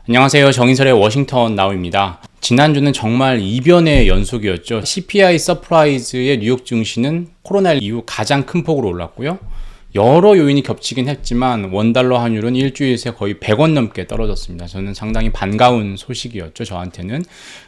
안녕하세요. 정인설의 워싱턴 나우입니다. 지난주는 정말 이변의 연속이었죠. CPI 서프라이즈의 뉴욕 증시는 코로나 이후 가장 큰 폭으로 올랐고요. 여러 요인이 겹치긴 했지만 원달러 환율은 일주일 새 거의 100원 넘게 떨어졌습니다. 저는 상당히 반가운 소식이었죠. 저한테는.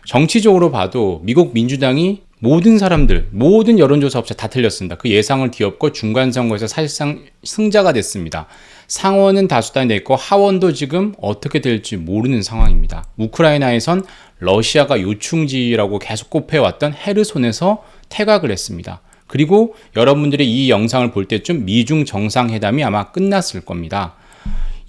정치적으로 봐도 미국 민주당이 모든 사람들, 모든 여론조사 업체 다 틀렸습니다. 그 예상을 뒤엎고 중간선거에서 사실상 승자가 됐습니다. 상원은 다수당이 됐고 하원도 지금 어떻게 될지 모르는 상황입니다. 우크라이나에선 러시아가 요충지라고 계속 꼽혀왔던 헤르손에서 퇴각을 했습니다. 그리고 여러분들이 이 영상을 볼 때쯤 미중 정상회담이 아마 끝났을 겁니다.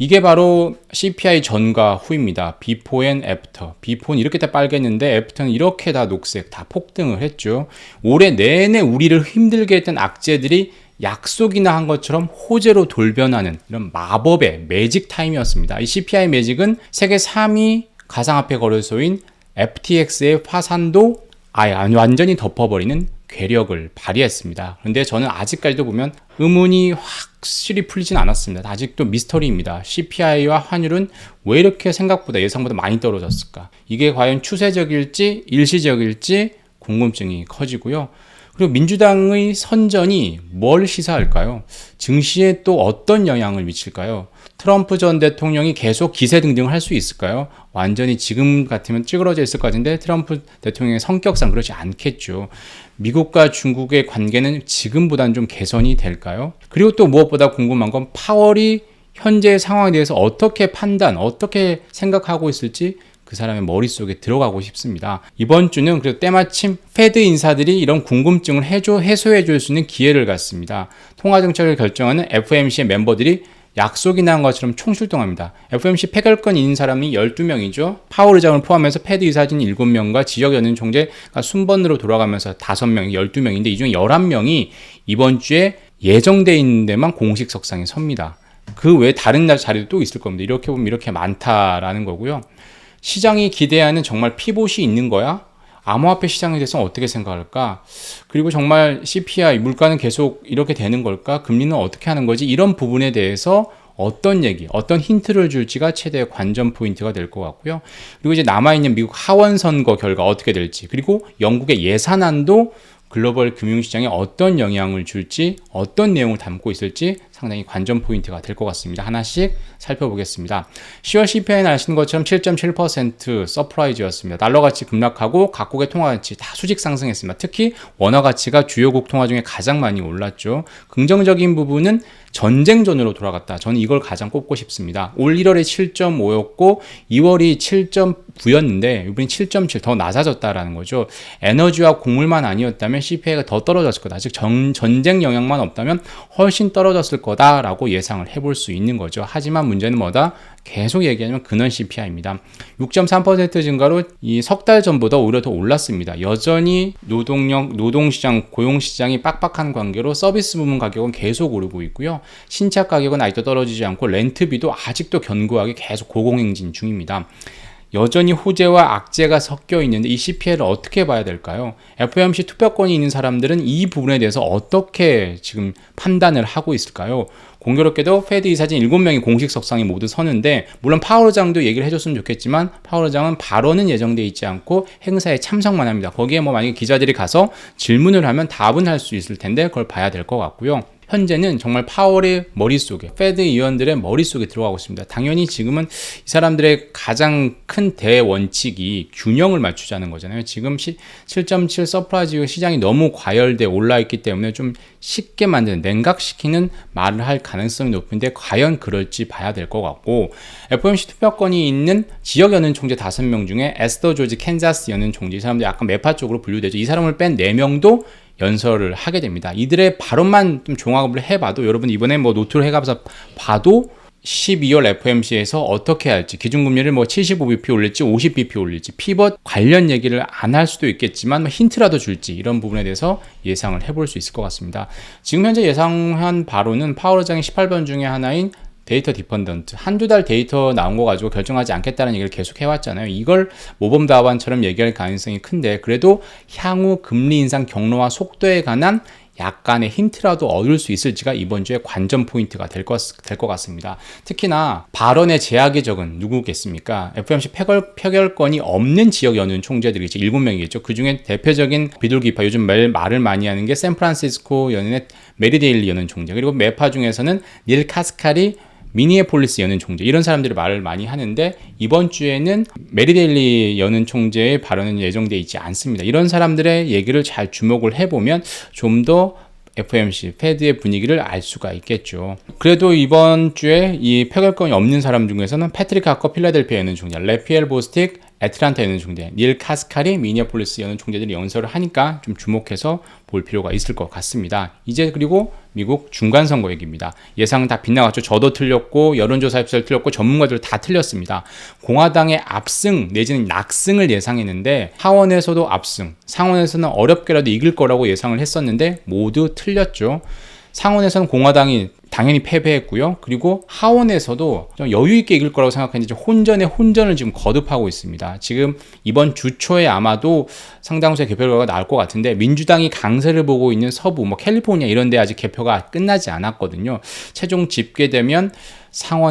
이게 바로 CPI 전과 후입니다. Before and After. Before는 이렇게 다 빨갰는데 After는 이렇게 다 녹색, 다 폭등을 했죠. 올해 내내 우리를 힘들게 했던 악재들이 약속이나 한 것처럼 호재로 돌변하는 이런 마법의 매직 타임이었습니다. 이 CPI 매직은 세계 3위 가상화폐 거래소인 FTX의 파산도 완전히 덮어버리는 괴력을 발휘했습니다. 그런데 저는 아직까지도 보면 의문이 확실히 풀리진 않았습니다. 아직도 미스터리입니다. CPI와 환율은 왜 이렇게 생각보다 예상보다 많이 떨어졌을까? 이게 과연 추세적일지 일시적일지 궁금증이 커지고요. 그리고 민주당의 선전이 뭘 시사할까요? 증시에 또 어떤 영향을 미칠까요? 트럼프 전 대통령이 계속 기세 등등을 할 수 있을까요? 완전히 지금 같으면 찌그러져 있을 것 같은데 트럼프 대통령의 성격상 그렇지 않겠죠. 미국과 중국의 관계는 지금보다는 좀 개선이 될까요? 그리고 또 무엇보다 궁금한 건 파월이 현재 상황에 대해서 어떻게 어떻게 생각하고 있을지 그 사람의 머릿속에 들어가고 싶습니다. 이번 주는 그래도 때마침 페드 인사들이 이런 궁금증을 해소해 줄 수 있는 기회를 갖습니다. 통화정책을 결정하는 FOMC의 멤버들이 약속이 난 것처럼 총출동합니다. FOMC 폐결권 있는 사람이 12명이죠. 파월 의장을 포함해서 페드 이사진 7명과 지역연은 총재가 순번으로 돌아가면서 5명이 12명인데 이 중 11명이 이번 주에 예정돼 있는 데만 공식 석상에 섭니다. 그 외에 다른 자리도 또 있을 겁니다. 이렇게 보면 이렇게 많다라는 거고요. 시장이 기대하는 정말 피봇이 있는 거야? 암호화폐 시장에 대해서 어떻게 생각할까? 그리고 정말 CPI, 물가는 계속 이렇게 되는 걸까? 금리는 어떻게 하는 거지? 이런 부분에 대해서 어떤 얘기, 어떤 힌트를 줄지가 최대 관전 포인트가 될 것 같고요. 그리고 이제 남아있는 미국 하원 선거 결과 어떻게 될지, 그리고 영국의 예산안도 글로벌 금융시장에 어떤 영향을 줄지, 어떤 내용을 담고 있을지 상당히 관전 포인트가 될 것 같습니다. 하나씩 살펴보겠습니다. 10월 CPI는 아시는 것처럼 7.7% 서프라이즈였습니다. 달러 가치 급락하고 각국의 통화 가치 다 수직 상승했습니다. 특히 원화 가치가 주요국 통화 중에 가장 많이 올랐죠. 긍정적인 부분은 전쟁전으로 돌아갔다. 저는 이걸 가장 꼽고 싶습니다. 올 1월에 7.5였고 2월이 7.9였는데 이번이 7.7 더 낮아졌다라는 거죠. 에너지와 곡물만 아니었다면 CPI가 더 떨어졌을 거다. 즉 전쟁 영향만 없다면 훨씬 떨어졌을 거다라고 예상을 해볼 수 있는 거죠. 하지만 문제는 뭐다? 계속 얘기하면 근원 CPI입니다. 6.3% 증가로 이 석 달 전보다 오히려 더 올랐습니다. 여전히 노동시장, 고용시장이 빡빡한 관계로 서비스 부문 가격은 계속 오르고 있고요. 신차 가격은 아직도 떨어지지 않고 렌트비도 아직도 견고하게 계속 고공행진 중입니다. 여전히 호재와 악재가 섞여 있는데 이 CPI를 어떻게 봐야 될까요? FOMC 투표권이 있는 사람들은 이 부분에 대해서 어떻게 지금 판단을 하고 있을까요? 공교롭게도 페드 이사진 7명이 공식 석상에 모두 서는데 물론 파월 의장도 얘기를 해줬으면 좋겠지만 파월 의장은 발언은 예정돼 있지 않고 행사에 참석만 합니다. 거기에 뭐 만약에 기자들이 가서 질문을 하면 답은 할 수 있을 텐데 그걸 봐야 될 것 같고요. 현재는 정말 파월의 머릿속에, 페드 위원들의 머릿속에 들어가고 있습니다. 당연히 지금은 이 사람들의 가장 큰 대원칙이 균형을 맞추자는 거잖아요. 지금 7.7 서프라이즈 시장이 너무 과열돼 올라있기 때문에 좀 쉽게 만드는, 냉각시키는 말을 할 가능성이 높은데 과연 그럴지 봐야 될 것 같고, FOMC 투표권이 있는 지역 연은 총재 5명 중에 에스더 조지 캔자스 연은 총재, 이 사람들 약간 매파 쪽으로 분류되죠. 이 사람을 뺀 4명도 연설을 하게 됩니다. 이들의 발언만 좀 종합을 해봐도, 여러분 이번에 뭐 노트를 해가면서 봐도 12월 FOMC에서 어떻게 할지, 기준금리를 뭐 75bp 올릴지 50bp 올릴지, 피벗 관련 얘기를 안 할 수도 있겠지만 뭐 힌트라도 줄지, 이런 부분에 대해서 예상을 해볼 수 있을 것 같습니다. 지금 현재 예상한 바로는 파월 의장의 18번 중에 하나인 데이터 디펀던트, 한두 달 데이터 나온 거 가지고 결정하지 않겠다는 얘기를 계속 해왔잖아요. 이걸 모범 답안처럼 얘기할 가능성이 큰데, 그래도 향후 금리 인상 경로와 속도에 관한 약간의 힌트라도 얻을 수 있을지가 이번 주에 관전 포인트가 될 것 같습니다. 특히나 발언의 제약이 적은 누구겠습니까? FOMC 표결권이 없는 지역 연은 총재들이죠. 7명이겠죠. 그 중에 대표적인 비둘기파, 요즘 매일 말을 많이 하는 게 샌프란시스코 연은의 메리 데일리 연은 총재, 그리고 매파 중에서는 닐 카스카리 미니애폴리스 연은 총재, 이런 사람들이 말을 많이 하는데 이번 주에는 메리 데일리 연은 총재의 발언은 예정되어 있지 않습니다. 이런 사람들의 얘기를 잘 주목을 해보면 좀 더 FOMC, 패드의 분위기를 알 수가 있겠죠. 그래도 이번 주에 이 표결권이 없는 사람 중에서는 패트릭 하커 필라델피아 연은 총재, 레피엘 보스틱 애틀란타 연은 총재, 닐 카스카리 미니애폴리스 연은 총재들이 연설을 하니까 좀 주목해서 볼 필요가 있을 것 같습니다. 이제 그리고 미국 중간선거 얘기입니다. 예상 다 빗나갔죠. 저도 틀렸고 여론조사 입설 틀렸고 전문가들 다 틀렸습니다. 공화당의 압승 내지는 낙승을 예상했는데 하원에서도 압승, 상원에서는 어렵게라도 이길 거라고 예상을 했었는데 모두 틀렸죠. 상원에서는 공화당이 당연히 패배했고요. 그리고 하원에서도 좀 여유 있게 이길 거라고 생각했는데 혼전에 혼전을 지금 거듭하고 있습니다. 지금 이번 주 초에 아마도 상당수의 개표 결과가 나올 것 같은데 민주당이 강세를 보고 있는 서부, 캘리포니아 이런 데 아직 개표가 끝나지 않았거든요. 최종 집계되면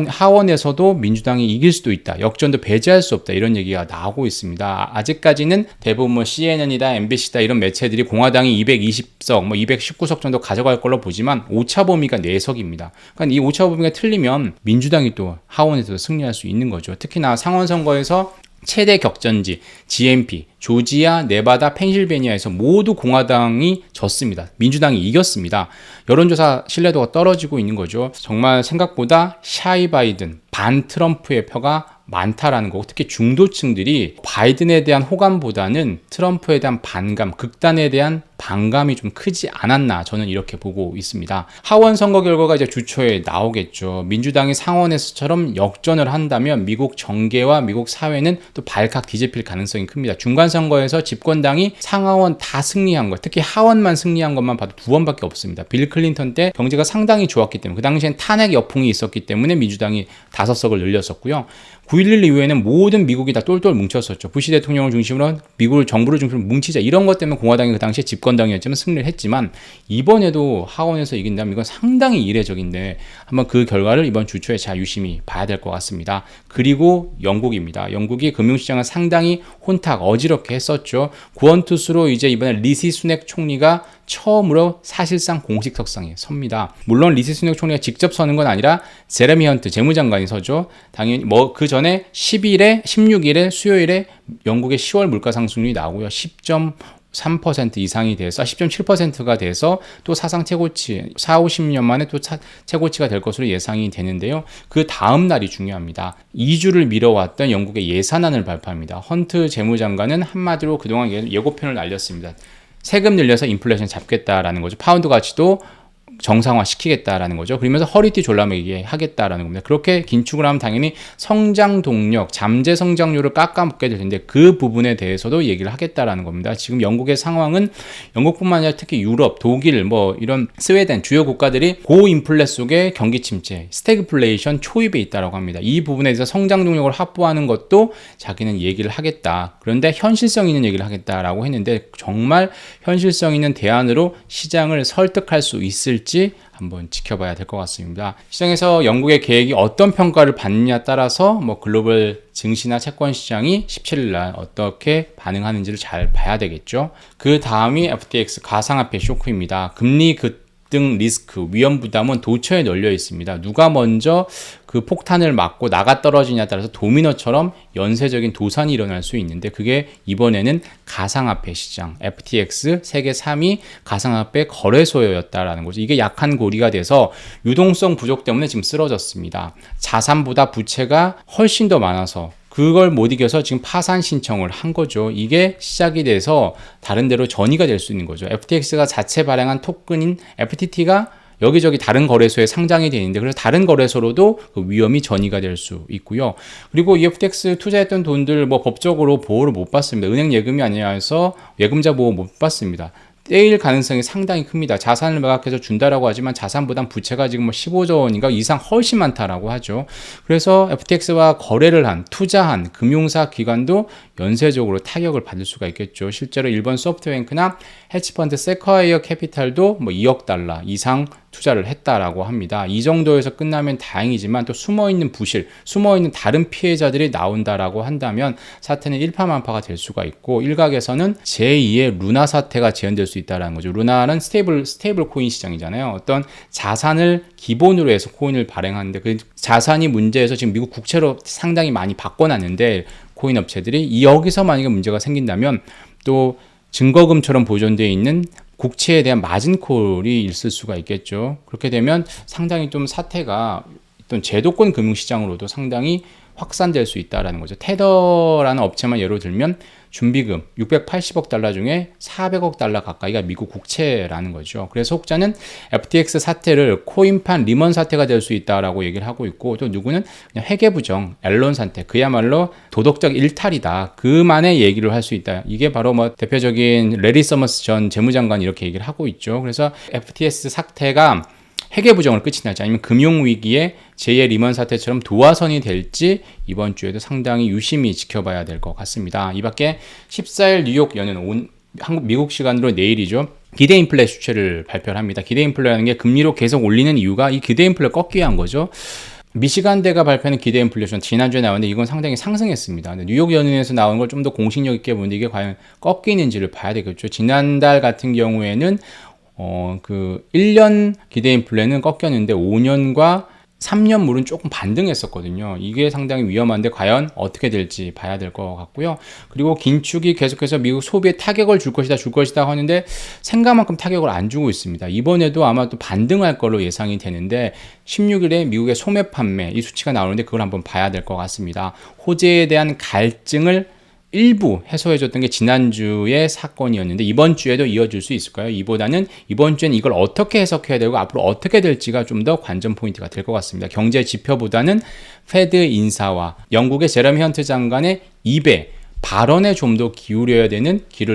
하원에서도 민주당이 이길 수도 있다. 역전도 배제할 수 없다. 이런 얘기가 나오고 있습니다. 아직까지는 대부분 CNN이다, MBC다 이런 매체들이 공화당이 220석, 219석 정도 가져갈 걸로 보지만 오차 범위가 4석입니다. 그러니까 이 오차 범위가 틀리면 민주당이 또 하원에서 승리할 수 있는 거죠. 특히나 상원 선거에서 최대 격전지 GMP, 조지아, 네바다, 펜실베니아에서 모두 공화당이 졌습니다. 민주당이 이겼습니다. 여론조사 신뢰도가 떨어지고 있는 거죠. 정말 생각보다 샤이 바이든, 반 트럼프의 표가 많다라는 거고, 특히 중도층들이 바이든에 대한 호감보다는 트럼프에 대한 반감, 극단에 대한 반감이 좀 크지 않았나, 저는 이렇게 보고 있습니다. 하원 선거 결과가 이제 주초에 나오겠죠. 민주당이 상원에서처럼 역전을 한다면 미국 정계와 미국 사회는 또 발칵 뒤집힐 가능성이 큽니다. 중간 선거에서 집권당이 상하원 다 승리한 것, 특히 하원만 승리한 것만 봐도 2번밖에 없습니다. 빌 클린턴 때 경제가 상당히 좋았기 때문에, 그 당시엔 탄핵 여풍이 있었기 때문에 민주당이 5석을 늘렸었고요. 9.11 이후에는 모든 미국이 다 똘똘 뭉쳤었죠. 부시 대통령을 중심으로 미국을 정부를 중심으로 뭉치자, 이런 것 때문에 공화당이 그 당시에 집권당이었지만 승리를 했지만 이번에도 하원에서 이긴다면 이건 상당히 이례적인데 한번 그 결과를 이번 주 초에 잘 유심히 봐야 될 것 같습니다. 그리고 영국입니다. 영국이 금융시장을 상당히 혼탁 어지럽게 했었죠. 구원투수로 이제 이번에 리시 수넥 총리가 처음으로 사실상 공식 석상에 섭니다. 물론 리시 수넥 총리가 직접 서는 건 아니라 제레미 헌트 재무장관이 서죠. 당연히 그 전에 16일에 수요일에 영국의 10월 물가 상승률이 나오고요. 10.3% 이상이 돼서 10.7%가 돼서 또 사상 최고치, 40-50년 만에 또 최고치가 될 것으로 예상이 되는데요. 그 다음 날이 중요합니다. 2주를 미뤄왔던 영국의 예산안을 발표합니다. 헌트 재무장관은 한마디로 그동안 예고편을 날렸습니다. 세금 늘려서 인플레이션 잡겠다라는 거죠. 파운드 가치도 정상화 시키겠다라는 거죠. 그러면서 허리띠 졸라매게 하겠다라는 겁니다. 그렇게 긴축을 하면 당연히 성장 동력, 잠재 성장률을 깎아먹게 될 텐데 그 부분에 대해서도 얘기를 하겠다라는 겁니다. 지금 영국의 상황은 영국뿐만 아니라 특히 유럽, 독일, 이런 스웨덴 주요 국가들이 고인플레 속에 경기 침체, 스태그플레이션 초입에 있다라고 합니다. 이 부분에 대해서 성장 동력을 확보하는 것도 자기는 얘기를 하겠다. 그런데 현실성 있는 얘기를 하겠다라고 했는데 정말 현실성 있는 대안으로 시장을 설득할 수 있을지 한번 지켜봐야 될 것 같습니다. 시장에서 영국의 계획이 어떤 평가를 받느냐에 따라서 글로벌 증시나 채권 시장이 17일 날 어떻게 반응하는지를 잘 봐야 되겠죠. 그 다음이 FTX 가상화폐 쇼크입니다. 금리 급등 리스크, 위험 부담은 도처에 널려 있습니다. 누가 먼저 그 폭탄을 맞고 나가 떨어지냐에 따라서 도미노처럼 연쇄적인 도산이 일어날 수 있는데 그게 이번에는 가상화폐 시장, FTX 세계 3위 가상화폐 거래소였다라는 거죠. 이게 약한 고리가 돼서 유동성 부족 때문에 지금 쓰러졌습니다. 자산보다 부채가 훨씬 더 많아서 그걸 못 이겨서 지금 파산 신청을 한 거죠. 이게 시작이 돼서 다른 데로 전이가 될 수 있는 거죠. FTX가 자체 발행한 토큰인 FTT가 여기저기 다른 거래소에 상장이 되어 있는데 그래서 다른 거래소로도 그 위험이 전이가 될 수 있고요. 그리고 이 FTX 투자했던 돈들 법적으로 보호를 못 받습니다. 은행 예금이 아니라 해서 예금자 보호 못 받습니다. 떼일 가능성이 상당히 큽니다. 자산을 매각해서 준다라고 하지만 자산보단 부채가 지금 15조 원인가 이상 훨씬 많다라고 하죠. 그래서 FTX와 거래를 한, 투자한 금융사 기관도 연쇄적으로 타격을 받을 수가 있겠죠. 실제로 일본 소프트뱅크나 헤지펀드 세쿼이어 캐피탈도 뭐 2억 달러 이상 투자를 했다라고 합니다. 이 정도에서 끝나면 다행이지만 또 숨어있는 부실, 숨어있는 다른 피해자들이 나온다라고 한다면 사태는 일파만파가 될 수가 있고, 일각에서는 제2의 루나 사태가 재현될 수 있다는 거죠. 루나는 스테이블 코인 시장이잖아요. 어떤 자산을 기본으로 해서 코인을 발행하는데 그 자산이 문제에서 지금 미국 국채로 상당히 많이 바꿔놨는데 코인 업체들이 여기서 만약에 문제가 생긴다면 또 증거금처럼 보존되어 있는 국채에 대한 마진콜이 있을 수가 있겠죠. 그렇게 되면 상당히 좀 사태가 어떤 제도권 금융시장으로도 상당히 확산될 수 있다는 거죠. 테더라는 업체만 예로 들면 준비금 680억 달러 중에 400억 달러 가까이가 미국 국채라는 거죠. 그래서 혹자는 FTX 사태를 코인판 리먼 사태가 될 수 있다라고 얘기를 하고 있고, 또 누구는 그냥 회계부정, 앨런 사태, 그야말로 도덕적 일탈이다. 그만의 얘기를 할 수 있다. 이게 바로 뭐 대표적인 레리 서머스 전 재무장관이 이렇게 얘기를 하고 있죠. 그래서 FTX 사태가 회계부정으로 끝이 날지 아니면 금융위기에 제2의 리먼 사태처럼 도화선이 될지 이번 주에도 상당히 유심히 지켜봐야 될 것 같습니다. 이 밖에 14일 뉴욕 연은 미국 시간으로 내일이죠. 기대 인플레 수치를 발표를 합니다. 기대 인플레라는 게 금리로 계속 올리는 이유가 이 기대 인플레를 꺾기 위한 거죠. 미시간대가 발표하는 기대 인플레이션 지난주에 나왔는데 이건 상당히 상승했습니다. 뉴욕 연은에서 나온 걸 좀 더 공신력 있게 보는데 이게 과연 꺾이는지를 봐야 되겠죠. 지난달 같은 경우에는 그 1년 기대 인플레는 꺾였는데 5년과 3년물은 조금 반등했었거든요. 이게 상당히 위험한데 과연 어떻게 될지 봐야 될 것 같고요. 그리고 긴축이 계속해서 미국 소비에 타격을 줄 것이다 하는데 생각만큼 타격을 안 주고 있습니다. 이번에도 아마 또 반등할 걸로 예상이 되는데 16일에 미국의 소매 판매 이 수치가 나오는데 그걸 한번 봐야 될 것 같습니다. 호재에 대한 갈증을 일부 해소해줬던 게 지난주의 사건이었는데 이번 주에도 이어질 수 있을까요? 이번 주에는 이걸 어떻게 해석해야 되고 앞으로 어떻게 될지가 좀 더 관전 포인트가 될 것 같습니다. 경제 지표보다는 페드 인사와 영국의 제러미 헌트 장관의 입에 발언에 좀 더 귀를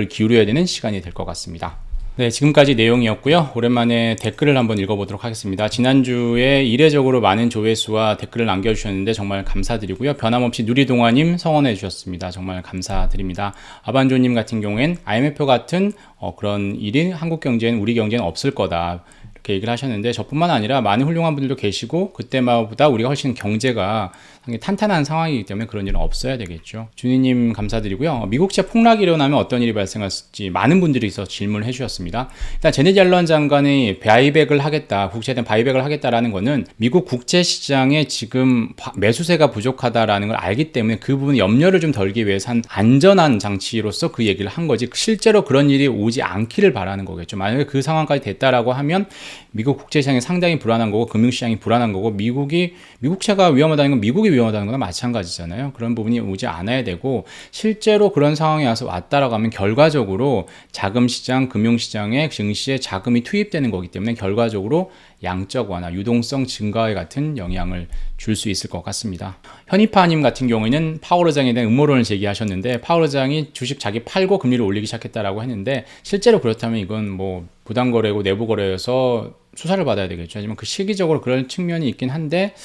기울여야 되는 시간이 될 것 같습니다. 네, 지금까지 내용이었고요. 오랜만에 댓글을 한번 읽어보도록 하겠습니다. 지난주에 이례적으로 많은 조회수와 댓글을 남겨주셨는데 정말 감사드리고요. 변함없이 누리동화님 성원해 주셨습니다. 정말 감사드립니다. 아반조님 같은 경우엔 IMF 같은 그런 일이 한국 경제는 우리 경제는 없을 거다. 이렇게 얘기를 하셨는데 저뿐만 아니라 많은 훌륭한 분들도 계시고 그때마다 우리가 훨씬 경제가 상당히 탄탄한 상황이기 때문에 그런 일은 없어야 되겠죠. 준희님 감사드리고요. 미국채 폭락이 일어나면 어떤 일이 발생할지 많은 분들이 질문을 해주셨습니다. 일단 제네디 옐런 장관이 바이백을 하겠다, 국채에 대한 바이백을 하겠다라는 거는 미국 국채 시장에 지금 매수세가 부족하다라는 걸 알기 때문에 그 부분 염려를 좀 덜기 위해서 한 안전한 장치로서 그 얘기를 한 거지 실제로 그런 일이 오지 않기를 바라는 거겠죠. 만약에 그 상황까지 됐다라고 하면 미국 국제시장이 상당히 불안한 거고 금융시장이 불안한 거고 미국채가 위험하다는 건 미국이 위험하다는 거나 마찬가지잖아요. 그런 부분이 오지 않아야 되고 실제로 그런 상황이 왔다라고 하면 결과적으로 자금시장, 금융시장에 증시에 자금이 투입되는 거기 때문에 결과적으로 양적 완화, 유동성 증가에 같은 영향을 줄 수 있을 것 같습니다. 현이파님 같은 경우에는 파월 의장에 대한 음모론을 제기하셨는데 파월 의장이 주식 자기 팔고 금리를 올리기 시작했다라고 했는데 실제로 그렇다면 이건 뭐 부당거래고 내부거래여서 수사를 받아야 되겠죠. 하지만 그 시기적으로 그런 측면이 있긴 한데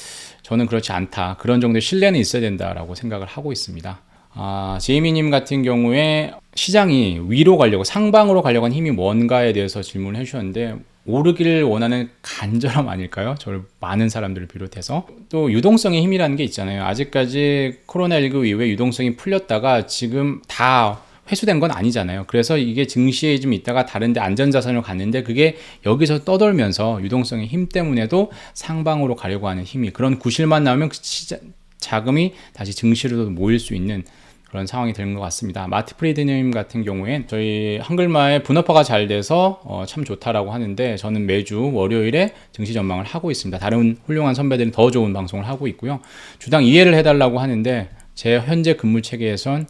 저는 그렇지 않다. 그런 정도의 신뢰는 있어야 된다라고 생각을 하고 있습니다. 제이미님 같은 경우에 시장이 위로 가려고 상방으로 가려고 하는 힘이 뭔가에 대해서 질문을 해주셨는데 오르기를 원하는 간절함 아닐까요? 저를 많은 사람들을 비롯해서 또 유동성의 힘이라는 게 있잖아요. 아직까지 코로나19 이후에 유동성이 풀렸다가 지금 다 회수된 건 아니잖아요. 그래서 이게 증시에 좀 있다가 다른데 안전자산으로 갔는데 그게 여기서 떠돌면서 유동성의 힘 때문에도 상방으로 가려고 하는 힘이 그런 구실만 나오면 그 자금이 다시 증시로 모일 수 있는 그런 상황이 되는 것 같습니다. 마티 프리드님 같은 경우엔 저희 한글마에 분업화가 잘 돼서 참 좋다라고 하는데 저는 매주 월요일에 증시 전망을 하고 있습니다. 다른 훌륭한 선배들은 더 좋은 방송을 하고 있고요. 주당 이해를 해달라고 하는데 제 현재 근무 체계에선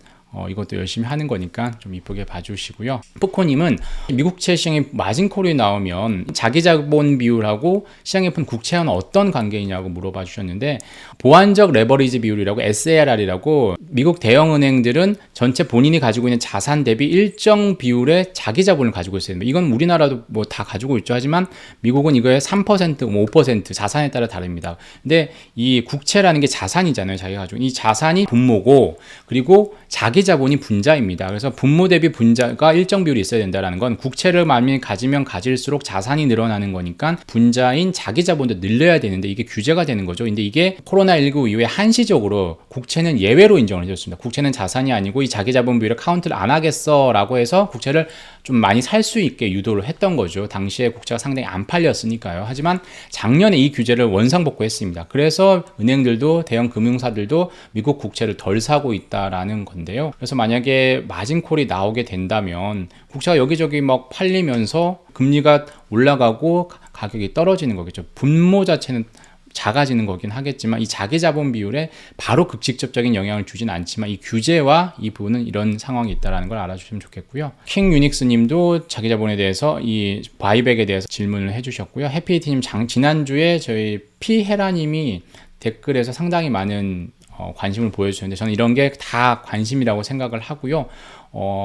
이것도 열심히 하는 거니까 좀 이쁘게 봐주시고요. 포코님은 미국채 시장에 마진콜이 나오면 자기자본 비율하고 시장에 푼 국채와는 어떤 관계이냐고 물어봐 주셨는데 보완적 레버리지 비율이라고 SARR이라고 미국 대형은행들은 전체 본인이 가지고 있는 자산 대비 일정 비율의 자기자본을 가지고 있어요. 이건 우리나라도 뭐 다 가지고 있죠. 하지만 미국은 이거에 3%, 5% 자산에 따라 다릅니다. 근데 이 국채라는 게 자산이잖아요. 자기가 가지고 이 자산이 분모고 그리고 자기 자본이 분자입니다. 그래서 분모 대비 분자가 일정 비율이 있어야 된다는 건 국채를 많이 가지면 가질수록 자산이 늘어나는 거니까 분자인 자기 자본도 늘려야 되는데 이게 규제가 되는 거죠. 근데 이게 코로나19 이후에 한시적으로 국채는 예외로 인정을 해줬습니다. 국채는 자산이 아니고 이 자기 자본 비율을 카운트를 안 하겠어 라고 해서 국채를 좀 많이 살 수 있게 유도를 했던 거죠. 당시에 국채가 상당히 안 팔렸으니까요. 하지만 작년에 이 규제를 원상복구했습니다. 그래서 은행들도 대형 금융사들도 미국 국채를 덜 사고 있다라는 건데요. 그래서 만약에 마진콜이 나오게 된다면 국채가 여기저기 막 팔리면서 금리가 올라가고 가격이 떨어지는 거겠죠. 분모 자체는 작아지는 거긴 하겠지만 이 자기 자본 비율에 바로 직접적인 영향을 주진 않지만 이 규제와 이 부분은 이런 상황이 있다는 걸 알아주시면 좋겠고요. 킹 유닉스 님도 자기 자본에 대해서 이 바이백에 대해서 질문을 해주셨고요. 해피히티 님 지난주에 저희 피헤라 님이 댓글에서 상당히 많은 관심을 보여주셨는데 저는 이런 게 다 관심이라고 생각을 하고요.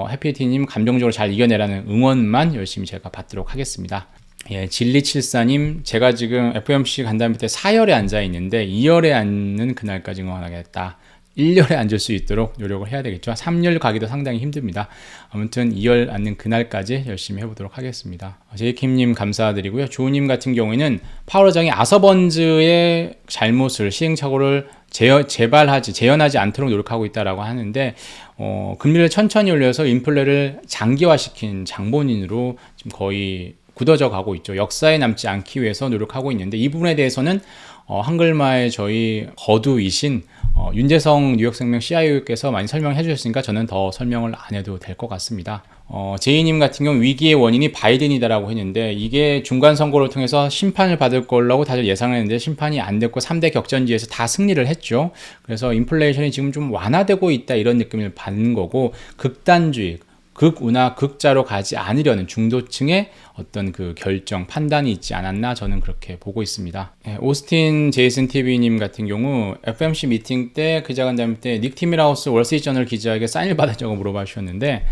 해피히티 님 감정적으로 잘 이겨내라는 응원만 열심히 제가 받도록 하겠습니다. 예, 진리74님, 제가 지금 FOMC 간담회 밑에 4열에 앉아 있는데 2열에 앉는 그날까지 응원하겠다. 1열에 앉을 수 있도록 노력을 해야 되겠죠. 3열 가기도 상당히 힘듭니다. 아무튼 2열 앉는 그날까지 열심히 해보도록 하겠습니다. 제이킴님 감사드리고요. 조우님 같은 경우에는 파월의장이 아서번즈의 잘못을 시행착오를 재현하지 않도록 노력하고 있다라고 하는데 금리를 천천히 올려서 인플레를 장기화시킨 장본인으로 지금 거의 굳어져 가고 있죠. 역사에 남지 않기 위해서 노력하고 있는데 이 부분에 대해서는 한글마의 저희 거두이신 윤재성 뉴욕생명 CIO께서 많이 설명해 주셨으니까 저는 더 설명을 안 해도 될 것 같습니다. 제이님 같은 경우 위기의 원인이 바이든이다라고 했는데 이게 중간 선거를 통해서 심판을 받을 거라고 다들 예상을 했는데 심판이 안 됐고 3대 격전지에서 다 승리를 했죠. 그래서 인플레이션이 지금 좀 완화되고 있다 이런 느낌을 받는 거고 극단주의 극우나 극자로 가지 않으려는 중도층의 어떤 그 결정, 판단이 있지 않았나 저는 그렇게 보고 있습니다. 네, 오스틴 제이슨 TV님 같은 경우 FOMC 미팅 때 기자간담회 때 닉 티밀하우스 월스트리트저널 기자에게 사인을 받았냐고 물어봐 주셨는데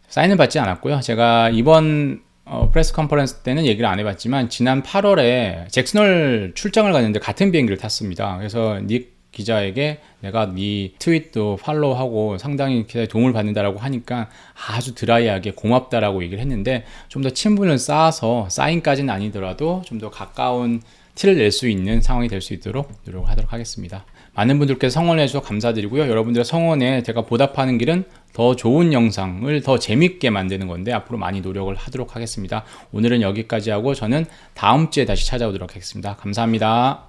사인을 받지 않았고요. 제가 이번 프레스 컨퍼런스 때는 얘기를 안 해봤지만 지난 8월에 잭슨홀 출장을 갔는데 같은 비행기를 탔습니다. 그래서 닉 기자에게 내가 네 트윗도 팔로우하고 상당히 기자에 도움을 받는다라고 하니까 아주 드라이하게 고맙다라고 얘기를 했는데 좀 더 친분을 쌓아서 사인까지는 아니더라도 좀 더 가까운 티를 낼 수 있는 상황이 될 수 있도록 노력을 하도록 하겠습니다. 많은 분들께서 성원해 주셔서 감사드리고요. 여러분들의 성원에 제가 보답하는 길은 더 좋은 영상을 더 재밌게 만드는 건데 앞으로 많이 노력을 하도록 하겠습니다. 오늘은 여기까지 하고 저는 다음 주에 다시 찾아오도록 하겠습니다. 감사합니다.